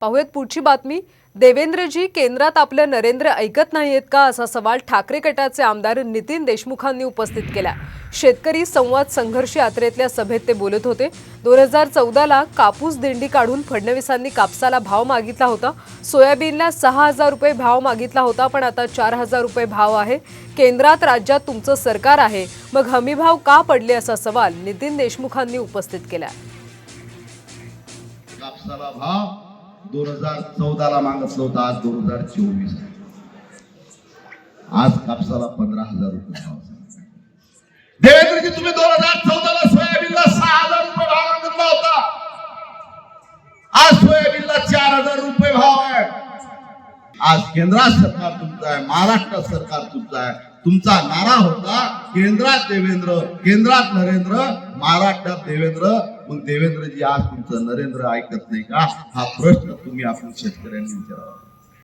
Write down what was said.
पाहूयात पुढची बातमी। देवेंद्रजी, केंद्रात आपले नरेंद्र ऐकत नाहीयेत का, असा सवाल ठाकरे गटाचे आमदार नितीन देशमुखांनी उपस्थित केला। शेतकरी संवाद संघर्ष यात्रेतल्या सभेत ते बोलत होते। 2014ला कापूस दिंडी काढून फडणवीसांनी कापसाला भाव मागितला होता। सोयाबीनला 6000 रुपये भाव मागितला होता, पण आता 4000 रुपये भाव आहे। केंद्रात राज्यात तुमचं सरकार आहे, मग हमी भाव का पडले, असा सवाल नितीन देशमुखांनी उपस्थित केला। कापसाला भाव 2014ला मागितला होता, आज 2024 आहे। आज कापसाला 15000 रुपये भाव। देवेंद्रजी, तुम्ही 2014ला सोयाबीनला 6000 रुपये भाव मागितला होता, आज सोयाबीनला 4000 रुपये भाव आहे। आज केंद्रात सरकार तुमचं आहे, महाराष्ट्र सरकार तुमचं आहे। तुमचा नारा होता केंद्रात देवेंद्र, केंद्रात नरेंद्र, महाराष्ट्रात देवेंद्र। मग देवेंद्रजी, आज तुमचं नरेंद्र ऐकत नाही का? हा प्रश्न तुम्ही आपण शेतकऱ्यांनी विचारावा।